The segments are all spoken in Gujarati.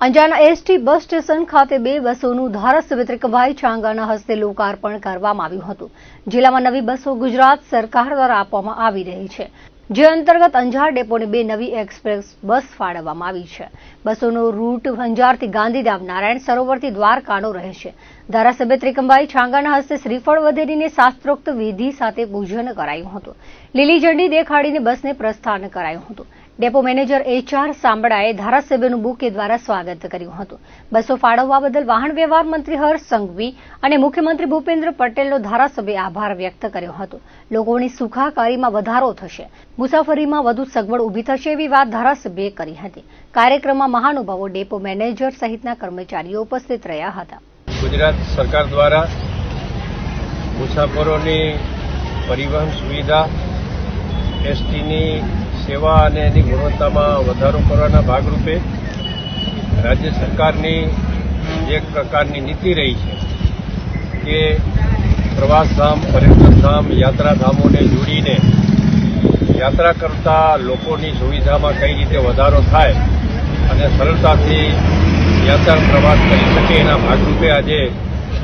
અંજારના એસટી બસ સ્ટેશન ખાતે 2 બસોનું ધારાસભ્ય ત્રિકમભાઈ છાંગાના હસ્તે લોકાર્પણ કરવામાં આવ્યું હતું। જિલ્લામાં નવી બસો ગુજરાત સરકાર દ્વારા આપવામાં આવી રહી છે, જે અંતર્ગત અંજાર ડેપોને 2 નવી એક્સપ્રેસ બસ ફાળવવામાં આવી છે। બસોનો રૂટ અંજારથી ગાંધીધામ, નારાયણ સરોવરથી દ્વારકાનો રહેશે। ધારાસભ્ય ત્રિકમભાઈ છાંગાના હસ્તે શ્રીફળ વધેરીને શાસ્ત્રોક્ત વિધિ સાથે પૂજન કરાયું હતું। લીલી ઝંડી દેખાડીને બસને પ્રસ્થાન કરાયું હતું। ડેપો મેનેજર HR સાંબળાએ ધારાસભ્યનું બુકે દ્વારા સ્વાગત કર્યું હતું। બસો ફાળવવા બદલ વાહન વ્યવહાર મંત્રી હર્ષ સંઘવી અને મુખ્યમંત્રી ભૂપેન્દ્ર પટેલનો ધારાસભ્યે આભાર વ્યક્ત કર્યો હતો। લોકોની સુખાકારીમાં વધારો થશે, મુસાફરીમાં વધુ સગવડ ઊભી થશે એવી વાત ધારાસભ્યએ કરી હતી। કાર્યક્રમમાં મહાનુભાવો, ડેપો મેનેજર સહિતના કર્મચારીઓ ઉપસ્થિત રહ્યા હતા। ગુજરાત સરકાર દ્વારા મુસાફરોની પરિવહન સુવિધા, એસટીની સેવા અને એની ગુણવત્તામાં વધારો કરવાના ભાગરૂપે રાજ્ય સરકારની એક પ્રકારની નીતિ રહી છે કે પ્રવાસધામ, પર્યટનધામ, યાત્રાધામોને જોડીને યાત્રા કરતા લોકોની સુવિધામાં કઈ રીતે વધારો થાય અને સરળતાથી યાત્રા પ્રવાસ કરી શકે એના ભાગરૂપે આજે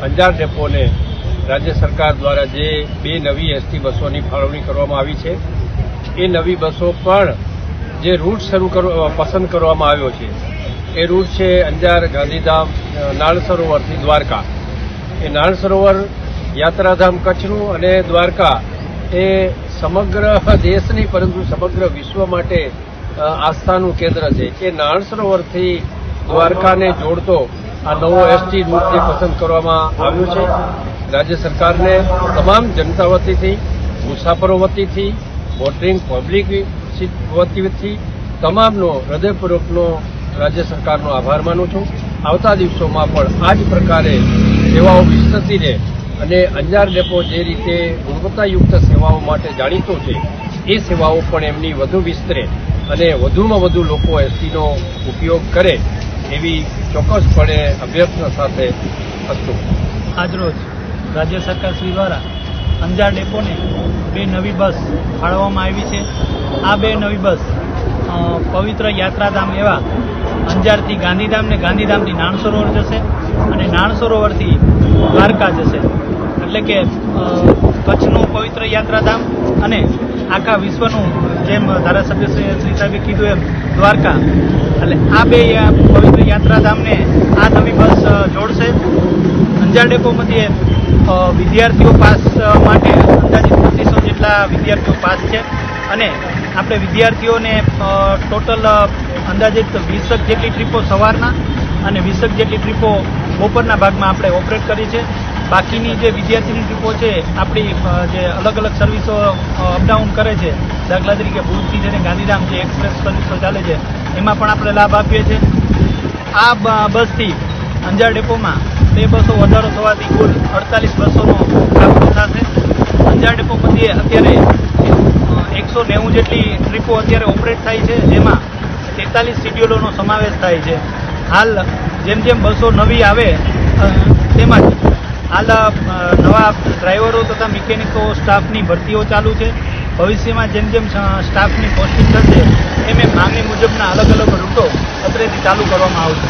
અંજાર ડેપોને રાજ્ય સરકાર દ્વારા જે 2 નવી એસટી બસોની ફાળવણી કરવામાં આવી છે, એ નવી બસો પણ જે રૂટ પસંદ કરવામાં આવ્યો છે એ રૂટ છે અંજાર, ગાંધીધામ, નાળ સરોવરથી દ્વારકા। એ નાળ સરોવર યાત્રાધામ કચ્છનું અને દ્વારકા એ સમગ્ર દેશ નહીં પરંતુ સમગ્ર વિશ્વ માટે આસ્થાનું કેન્દ્ર છે। એ નાળ સરોવરથી દ્વારકાને જોડતો આ નવો એસટી રૂટ જે પસંદ કરવામાં આવ્યો છે, રાજ્ય સરકારને તમામ જનતા વતીથી, મુસાફરો વતીથી, મોટરિંગ પબ્લિક વતીથી તમામનો હૃદયપૂર્વકનો રાજ્ય સરકારનો આભાર માનું છું। આવતા દિવસોમાં પણ આ જ પ્રકારે સેવાઓ વિસ્તરતી રહે અને અંજાર ડેપો જે રીતે ગુણવત્તાયુક્ત સેવાઓ માટે જાણીતો છે, એ સેવાઓ પણ એમની વધુ વિસ્તરે અને વધુમાં વધુ લોકો એસટીનો ઉપયોગ કરે એવી ચોક્કસપણે અભ્યર્થના સાથે હતું। આજરોજ રાજ્ય સરકાર શ્રી દ્વારા અંજાર ડેપોને 2 નવી બસ ફાળવવામાં આવી છે। આ 2 નવી બસ પવિત્ર યાત્રાધામ એવા અંજારથી ગાંધીધામ ને ગાંધીધામથી નાણ સરોવર જશે અને નાણ સરોવરથી દ્વારકા જશે। એટલે કે કચ્છનું પવિત્ર યાત્રાધામ અને આખા વિશ્વનું, જેમ ધારાસભ્ય શ્રી સાહેબે કીધું એમ, દ્વારકા। એટલે આ 2 પવિત્ર યાત્રાધામને આ નવી બસ જોડશે। અંજાર ડેપો મધ્યે વિદ્યાર્થીઓ પાસ માટે અંદાજિત 2500 જેટલા વિદ્યાર્થીઓ પાસ છે અને આપણે વિદ્યાર્થીઓને ટોટલ અંદાજિત 20 જેટલી ટ્રીપો સવારના અને 20 જેટલી ટ્રીપો બપોરના ભાગમાં આપણે ઓપરેટ કરી છે। બાકીની જે વિદ્યાર્થીની ટ્રીપો છે, આપણી જે અલગ અલગ સર્વિસો અપડાઉન કરે છે, દાખલા તરીકે ભુજથી જઈને ગાંધીધામ જે એક્સપ્રેસ સર્વિસો ચાલે છે, એમાં પણ આપણે લાભ આપીએ છીએ। આ બસથી અંજાર ડેપોમાં 2 બસો વધારો થવાથી કુલ 48 બસોનો લાભ થશે। અંજાર ડેપો મધ્યે અત્યારે 190 જેટલી ટ્રીપો અત્યારે ઓપરેટ થાય છે, જેમાં 43 શિડ્યુલોનો સમાવેશ થાય છે। હાલ જેમ જેમ બસો નવી આવે તેમાં હાલ નવા ડ્રાઈવરો તથા મિકેનિકો સ્ટાફની ભરતીઓ ચાલુ છે। ભવિષ્યમાં જેમ જેમ સ્ટાફની પોસ્ટિંગ થશે એમ માંગણી મુજબના અલગ અલગ રૂટો અત્રેથી ચાલુ કરવામાં આવશે।